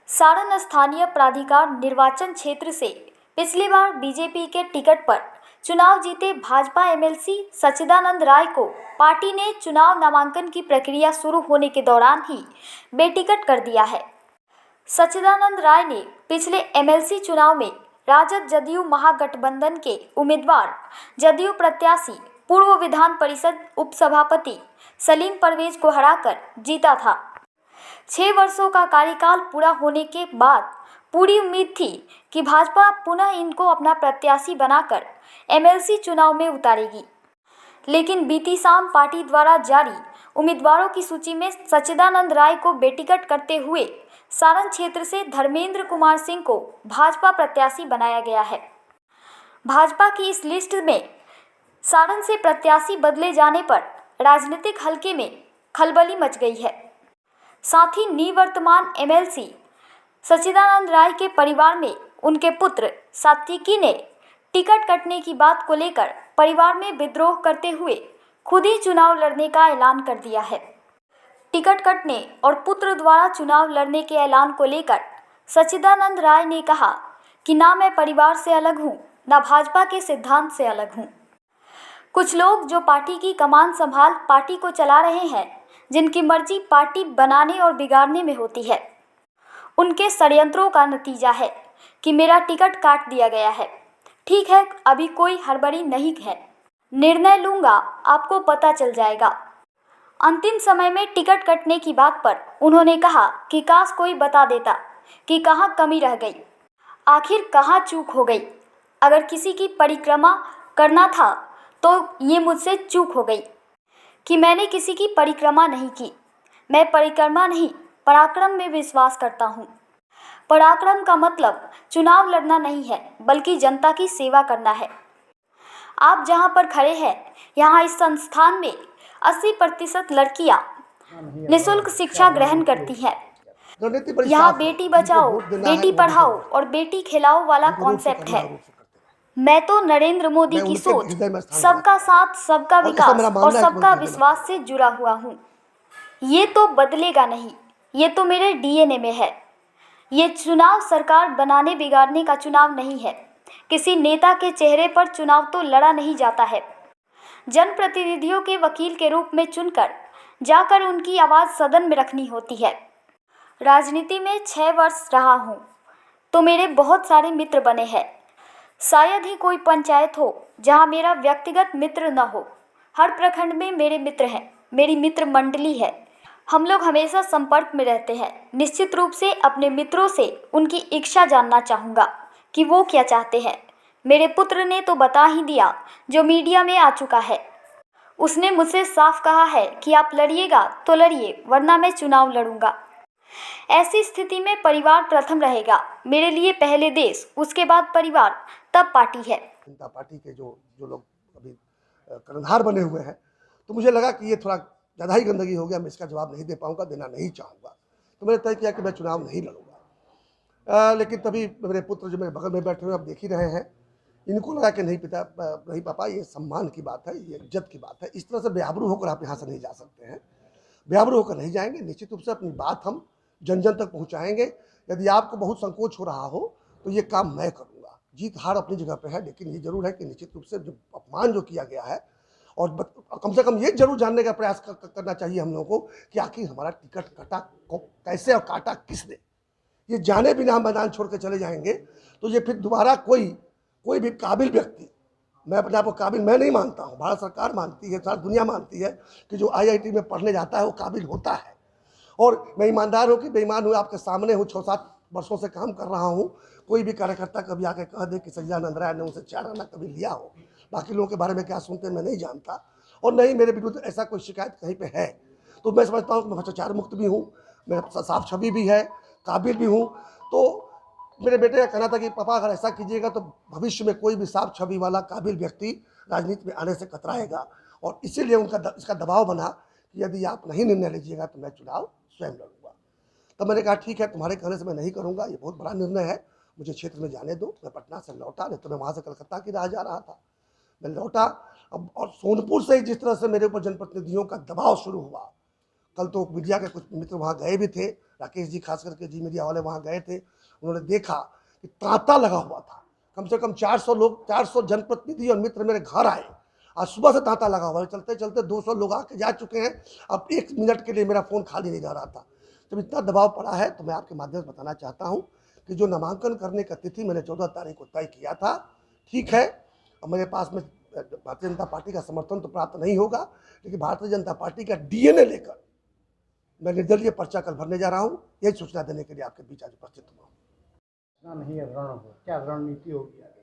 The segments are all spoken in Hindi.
सारण स्थानीय प्राधिकार निर्वाचन क्षेत्र से पिछली बार बीजेपी के टिकट पर चुनाव जीते भाजपा एमएलसी सच्चिदानंद राय को पार्टी ने चुनाव नामांकन की प्रक्रिया शुरू होने के दौरान ही बेटिकट कर दिया है। सच्चिदानंद राय ने पिछले एमएलसी चुनाव में राजद जदयू महागठबंधन के उम्मीदवार जदयू प्रत्याशी पूर्व विधान परिषद उपसभापति सलीम परवेज को हराकर जीता था। 6 वर्षों का कार्यकाल पूरा होने के बाद पूरी उम्मीद थी कि भाजपा पुनः इनको अपना प्रत्याशी बनाकर एमएलसी चुनाव में उतारेगी, लेकिन बीती शाम पार्टी द्वारा जारी उम्मीदवारों की सूची में सच्चिदानंद राय को बेटिकट करते हुए सारण क्षेत्र से धर्मेंद्र कुमार सिंह को भाजपा प्रत्याशी बनाया गया है। भाजपा की इस लिस्ट में सारण से प्रत्याशी बदले जाने पर राजनीतिक हलके में खलबली मच गई है। साथ ही निवर्तमान एमएलसी सच्चिदानंद राय के परिवार में उनके पुत्र सात्विकी ने टिकट कटने की बात को लेकर परिवार में विद्रोह करते हुए खुद ही चुनाव लड़ने का ऐलान कर दिया है। टिकट कटने और पुत्र द्वारा चुनाव लड़ने के ऐलान को लेकर सच्चिदानंद राय ने कहा कि ना मैं परिवार से अलग हूं, ना भाजपा के सिद्धांत से अलग हूं। कुछ लोग जो पार्टी की कमान संभाल पार्टी को चला रहे हैं, जिनकी मर्जी पार्टी बनाने और बिगाड़ने में होती है, उनके षड्यंत्रों का नतीजा है कि मेरा टिकट काट दिया गया है। ठीक है, अभी कोई हड़बड़ी नहीं है, निर्णय लूँगा, आपको पता चल जाएगा। अंतिम समय में टिकट कटने की बात पर उन्होंने कहा कि काश कोई बता देता कि कहाँ कमी रह गई, आखिर कहाँ चूक हो गई। अगर किसी की परिक्रमा करना था तो ये मुझसे चूक हो गई कि मैंने किसी की परिक्रमा नहीं की। मैं परिक्रमा नहीं, पराक्रम में विश्वास करता हूँ। पराक्रम का मतलब चुनाव लड़ना नहीं है, बल्कि जनता की सेवा करना है। आप जहाँ पर खड़े हैं, यहाँ इस संस्थान में 80% लड़कियाँ निःशुल्क शिक्षा ग्रहण करती हैं। यहाँ बेटी बचाओ, बेटी पढ़ाओ और बेटी खिलाओ वाला कॉन्सेप्ट है। मैं तो नरेंद्र मोदी की सोच सबका साथ, सबका विकास और सबका विश्वास से जुड़ा हुआ हूँ। ये तो बदलेगा नहीं, ये तो मेरे डीएनए में है। ये चुनाव सरकार बनाने बिगाड़ने का चुनाव नहीं है। किसी नेता के चेहरे पर चुनाव तो लड़ा नहीं जाता है। जनप्रतिनिधियों के वकील के रूप में चुनकर जाकर उनकी आवाज़ सदन में रखनी होती है। राजनीति में 6 वर्ष रहा हूँ तो मेरे बहुत सारे मित्र बने हैं। शायद ही कोई पंचायत हो जहाँ मेरा व्यक्तिगत मित्र न हो। हर प्रखंड में मेरे मित्र हैं, मेरी मित्र मंडली है। हम लोग हमेशा संपर्क में रहते हैं। निश्चित रूप से अपने मित्रों से उनकी इच्छा जानना चाहूँगा कि वो क्या चाहते हैं। मेरे पुत्र ने तो बता ही दिया, जो मीडिया में आ चुका है। उसने मुझसे साफ कहा है कि आप लड़िएगा तो लड़िए, वरना मैं चुनाव लड़ूंगा। ऐसी स्थिति में परिवार प्रथम रहेगा। मेरे लिए पहले देश, उसके बाद परिवार, तब पार्टी है। जनता पार्टी के जो लोग अभी कर्णधार बने हुए हैं, तो मुझे लगा कि ये थोड़ा ज़्यादा ही गंदगी हो गया। मैं इसका जवाब नहीं दे पाऊंगा, देना नहीं चाहूँगा। तो मैंने तय किया कि मैं चुनाव नहीं लड़ूंगा। लेकिन तभी मेरे पुत्र जो मेरे बगल में बैठे हुए आप देख ही रहे हैं, इनको लगा कि नहीं नहीं पापा, ये सम्मान की बात है, ये इज्जत की बात है। इस तरह से बेआबरू होकर आप यहाँ से नहीं जा सकते हैं। बेआबरू होकर नहीं जाएंगे। निश्चित रूप से अपनी बात हम जन जन तक पहुँचाएंगे। यदि आपको बहुत संकोच हो रहा हो तो ये काम मैं करूँगा। जीत हार अपनी जगह पे है, लेकिन ये जरूर है कि निश्चित रूप से जो अपमान जो किया गया है, और कम से कम ये जरूर जानने का प्रयास करना चाहिए हम लोगों को कि आखिर हमारा टिकट कटा कैसे और काटा किसने। ये जाने बिना हम मैदान छोड़ के चले जाएंगे तो ये फिर दोबारा कोई भी काबिल व्यक्ति, मैं अपने आप को काबिल मैं नहीं मानता हूँ, भारत सरकार मानती है, सारी दुनिया मानती है कि जो IIT में पढ़ने जाता है वो काबिल होता है। और मैं ईमानदार हूँ कि बेईमान हूँ, आपके सामने हूँ, 6-7 वर्षों से काम कर रहा हूँ। कोई भी कार्यकर्ता कभी आके कह दे कि सच्चिदानंद राय ने उनसे 4 आना कभी लिया हो, बाकी लोगों के बारे में क्या सुनते हैं मैं नहीं जानता, और नहीं मेरे विरुद्ध ऐसा कोई शिकायत कहीं पे है। तो मैं समझता हूँ कि मैं भ्रष्टाचार मुक्त भी हूँ, मैं साफ छवि भी है, काबिल भी हूँ। तो मेरे बेटे का कहना था कि पापा अगर ऐसा कीजिएगा तो भविष्य में कोई भी साफ छवि वाला काबिल व्यक्ति राजनीति में आने से कतराएगा, और इसीलिए इसका दबाव बना कि यदि आप नहीं निर्णय लीजिएगा तो मैं चुनाव स्वयं लड़ूंगा। तब मैंने कहा ठीक है, तुम्हारे कहने से मैं नहीं करूँगा, ये बहुत बड़ा निर्णय है, मुझे क्षेत्र में जाने दो। मैं पटना से लौटा, नहीं तो मैं वहाँ से कलकत्ता की राह जा रहा था। मैं लौटा, अब और सोनपुर से ही जिस तरह से मेरे ऊपर जनप्रतिनिधियों का दबाव शुरू हुआ, कल तो मीडिया के कुछ मित्र वहाँ गए भी थे, राकेश जी खास करके जी मीडिया वाले वहाँ गए थे। उन्होंने देखा कि तांता लगा हुआ था, कम से कम 400 लोग, 400 जनप्रतिनिधि और मित्र मेरे घर आए। आज सुबह से तांता लगा हुआ है, चलते चलते 200 लोग आके जा चुके हैं। अब 1 मिनट के लिए मेरा फ़ोन खाली नहीं जा रहा था। जब इतना दबाव पड़ा है तो मैं आपके माध्यम से बताना चाहता हूँ कि जो नामांकन करने का तिथि मैंने 14 तारीख को तय किया था, ठीक है। अब मेरे पास में भारतीय जनता पार्टी का समर्थन तो प्राप्त नहीं होगा, लेकिन भारतीय जनता पार्टी का डीएनए लेकर मैं निर्दलीय पर्चा कल भरने जा रहा हूँ। यही सूचना देने के लिए आपके बीच आज उपस्थित हुआ हूँ। नहीं है रण हो, क्या रणनीति होगी आगे?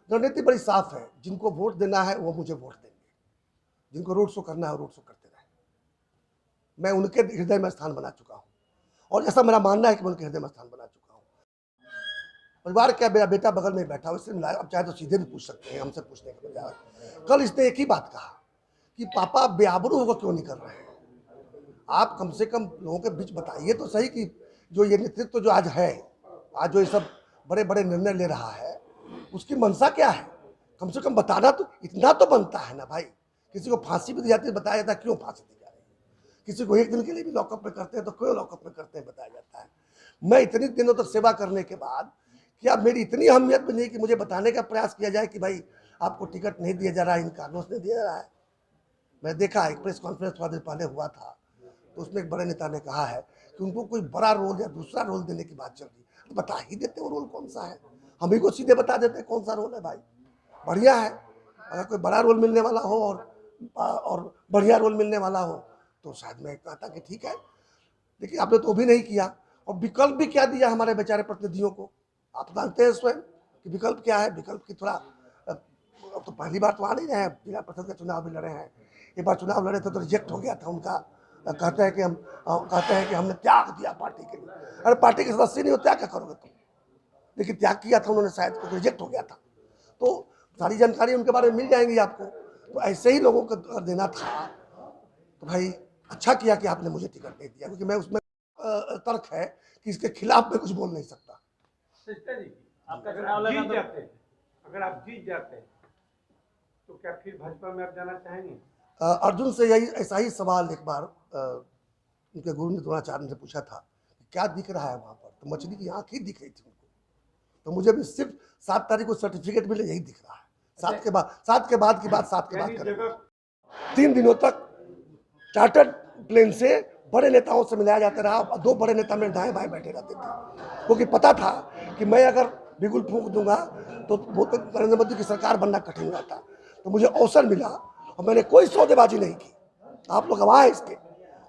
रणनीति बड़ी साफ है, जिनको वोट देना है वो मुझे वोट देंगे, जिनको रोड शो करना है रोड शो करते रहे। मैं उनके हृदय में स्थान बना चुका हूँ, और ऐसा मेरा मानना है कि मैं उनके हृदय में स्थान बना चुका हूँ। परिवार क्या, मेरा बेटा बगल में बैठा हुआ, इससे मिला, अब चाहे तो सीधे भी पूछ सकते हैं, हमसे पूछने के बजाय। कल इसने एक ही बात कहा कि पापा बेआबरू होकर क्यों नहीं कर रहे हैं। आप कम से कम लोगों के बीच बताइए तो सही कि जो ये नेतृत्व जो आज है, आज जो ये सब बड़े बड़े निर्णय ले रहा है, उसकी मंशा क्या है। कम से कम बताना तो इतना तो बनता है ना भाई। किसी को फांसी भी दी जाती है, बताया जाता है क्यों फांसी दी जा रही है। किसी को 1 दिन के लिए भी लॉकअप में करते हैं तो क्यों लॉकअप में करते हैं, बताया जाता है। मैं इतने दिनों तक सेवा करने के बाद क्या मेरी इतनी अहमियत भी नहीं कि मुझे बताने का प्रयास किया जाए कि भाई आपको टिकट नहीं दिया जा रहा है, इन कारणों से नहीं दिया जा रहा है। मैं देखा एक प्रेस कॉन्फ्रेंस थोड़ा देर पहले हुआ था, तो उसमें एक बड़े नेता ने कहा है कि उनको कोई बड़ा रोल या दूसरा रोल देने की बात चल रही है। तो बता ही देते वो रोल कौन सा है, हम ही को सीधे बता देते कौन सा रोल है भाई। बढ़िया है, अगर कोई बड़ा रोल मिलने वाला हो और बढ़िया रोल मिलने वाला हो तो शायद मैं कहता कि ठीक है, लेकिन आपने तो भी नहीं किया। और विकल्प भी क्या दिया हमारे बेचारे प्रतिनिधियों को, आप जानते हैं स्वयं कि विकल्प क्या है। विकल्प की थोड़ा, अब तो पहली बार तो आ नहीं रहे हैं, जिला परिषद का चुनाव भी लड़े हैं। एक बार चुनाव लड़े थे तो रिजेक्ट हो गया था उनका। कहते हैं कि हमने त्याग दिया पार्टी के लिए। अरे पार्टी के सदस्य नहीं हो, त्याग क्या करोगे तुम। लेकिन त्याग किया था उन्होंने, शायद कुछ रिजेक्ट हो गया था। तो सारी जानकारी उनके बारे में मिल जाएंगी आपको। तो ऐसे ही लोगों को अगर देना था तो भाई अच्छा किया कि आपने मुझे टिकट नहीं दिया, क्योंकि मैं उसमें तर्क है कि इसके खिलाफ मैं कुछ बोल नहीं सकता। आपका चुनाव जीत जाते हैं, अगर आप जीत जाते हैं तो क्या फिर भाजपा में आप जाना चाहेंगे? अर्जुन से यही ऐसा ही सवाल एक बार उनके गुरु ने द्रोणाचार्य से पूछा था कि क्या दिख रहा है वहाँ पर, तो मछली की आँख ही दिख रही थी उनको। तो मुझे भी सिर्फ 7 तारीख को सर्टिफिकेट मिले, यही दिख रहा है। 7 के बाद की बात 7 के बाद करेंगे। 3 दिनों तक चार्टर्ड प्लेन से बड़े नेताओं से मिलाया जाता रहा। 2 बड़े नेता मेरे दाएं बाएं बैठे रहते थे, क्योंकि पता था कि मैं अगर बिगुल फूंक दूंगा तो नरेंद्र मोदी की सरकार बनना कठिन रहता। तो मुझे अवसर मिला और मैंने कोई सौदेबाजी नहीं की। आप लोग गवाह हैं इसके।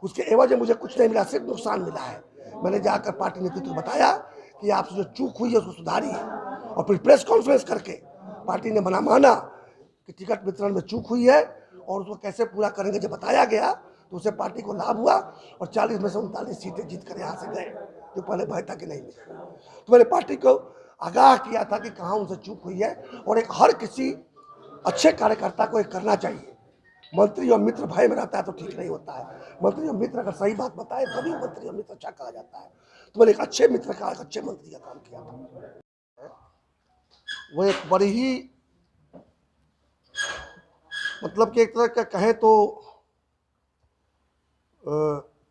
उसके एवज में मुझे कुछ नहीं मिला, सिर्फ नुकसान मिला है। मैंने जाकर पार्टी नेतृत्व को बताया कि आपसे जो चूक हुई है उसको सुधारिए, और फिर प्रेस कॉन्फ्रेंस करके पार्टी ने माना कि टिकट वितरण में चूक हुई है और उसको कैसे पूरा करेंगे। जब बताया गया तो उसे पार्टी को लाभ हुआ और 40 में से 39 सीटें जीत कर यहाँ से गए, जो पहले भय था कि नहीं मिले। तो मैंने पार्टी को आगाह किया था कि कहाँ उनसे चूक हुई है, और एक हर किसी अच्छे कार्यकर्ता को एक करना चाहिए। मंत्री और मित्र भय में रहता है तो ठीक नहीं होता है। मंत्री और मित्र अगर सही बात बताए तभी मंत्री और मित्र अच्छा कहा जाता है। तो मैंने एक अच्छे मित्र का, एक अच्छे मंत्री का काम किया था। वो एक बड़ी ही मतलब कि एक तरह का कहें तो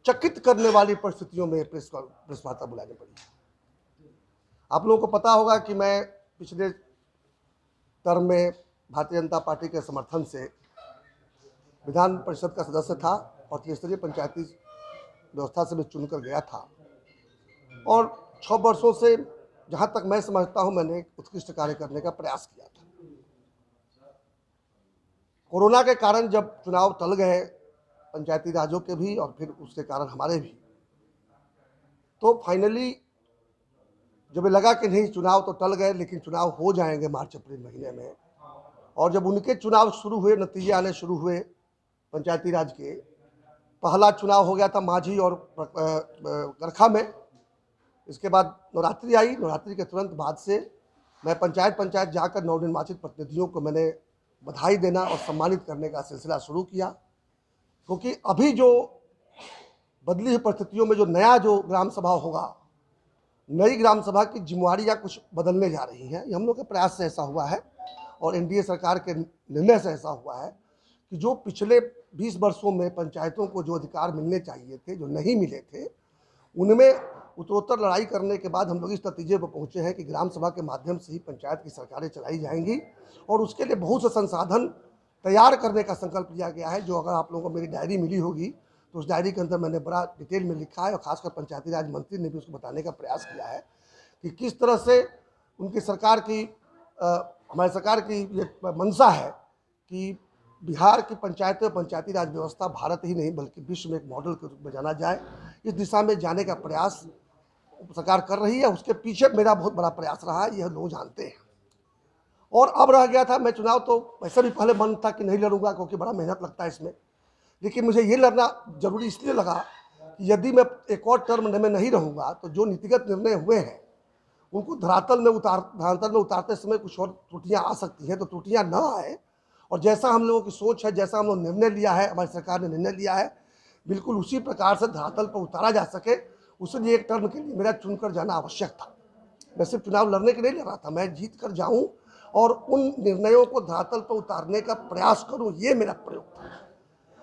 चकित करने वाली परिस्थितियों में प्रेस वार्ता बुलानी पड़ी। आप लोगों को पता होगा कि मैं पिछले टर्म में भारतीय जनता पार्टी के समर्थन से विधान परिषद का सदस्य था और त्रिस्तरीय पंचायती व्यवस्था से भी चुनकर गया था, और 6 वर्षों से जहां तक मैं समझता हूं मैंने उत्कृष्ट कार्य करने का प्रयास किया था। कोरोना के कारण जब चुनाव टल गए, पंचायती राजों के भी और फिर उसके कारण हमारे भी, तो फाइनली जब लगा कि नहीं चुनाव तो टल गए लेकिन चुनाव हो जाएंगे मार्च अप्रैल महीने में, और जब उनके चुनाव शुरू हुए, नतीजे आने शुरू हुए पंचायती राज के, पहला चुनाव हो गया था माझी और गरखा में। इसके बाद नवरात्रि आई, नवरात्रि के तुरंत बाद से मैं पंचायत जाकर नवनिर्वाचित प्रतिनिधियों को मैंने बधाई देना और सम्मानित करने का सिलसिला शुरू किया, क्योंकि अभी जो बदली हुई परिस्थितियों में जो नया जो ग्राम सभा होगा, नई ग्राम सभा की जिम्मेवारियाँ कुछ बदलने जा रही हैं। हम लोग के प्रयास से ऐसा हुआ है और एनडीए सरकार के निर्णय से ऐसा हुआ है कि जो पिछले 20 वर्षों में पंचायतों को जो अधिकार मिलने चाहिए थे, जो नहीं मिले थे, उनमें उत्तरोत्तर लड़ाई करने के बाद हम लोग इस नतीजे पर पहुँचे हैं कि ग्राम सभा के माध्यम से ही पंचायत की सरकारें चलाई जाएंगी और उसके लिए बहुत से संसाधन तैयार करने का संकल्प लिया गया है। जो अगर आप लोगों को मेरी डायरी मिली होगी तो उस डायरी के अंदर मैंने बड़ा डिटेल में लिखा है और खासकर पंचायती राज मंत्री ने भी उसको बताने का प्रयास किया है कि किस तरह से उनकी सरकार की हमारी सरकार की ये मंशा है कि बिहार की पंचायतें और पंचायती राज व्यवस्था भारत ही नहीं बल्कि विश्व में एक मॉडल के रूप में जाना जाए। इस दिशा में जाने का प्रयास सरकार कर रही है। उसके पीछे मेरा बहुत बड़ा प्रयास रहा है, यह लोग जानते हैं। और अब रह गया था, मैं चुनाव तो वैसे भी पहले मन था कि नहीं लड़ूंगा क्योंकि बड़ा मेहनत लगता है इसमें, लेकिन मुझे ये लड़ना जरूरी इसलिए लगा कि यदि मैं एक और टर्म में नहीं रहूँगा तो जो नीतिगत निर्णय हुए हैं उनको धरातल में उतारते समय कुछ और त्रुटियाँ आ सकती हैं, तो त्रुटियाँ न आए। और जैसा हम लोगों की सोच है, जैसा हम लोग निर्णय लिया है, हमारी सरकार ने निर्णय लिया है, बिल्कुल उसी प्रकार से धरातल पर उतारा जा सके, उसलिए एक टर्म के लिए मेरा चुनकर जाना आवश्यक था। मैं सिर्फ चुनाव लड़ने के लिए लड़ रहा था, मैं जीत कर जाऊँ और उन निर्णयों को धरातल पर उतारने का प्रयास करूँ, ये मेरा प्रयोग था।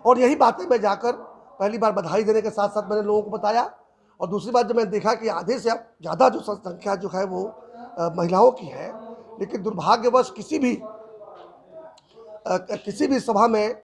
और यही बातें मैं जाकर पहली बार बधाई देने के साथ साथ मैंने लोगों को बताया। और दूसरी बात, जब मैंने देखा कि आधे से ज़्यादा जो संख्या जो है वो महिलाओं की है, लेकिन दुर्भाग्यवश किसी भी सभा में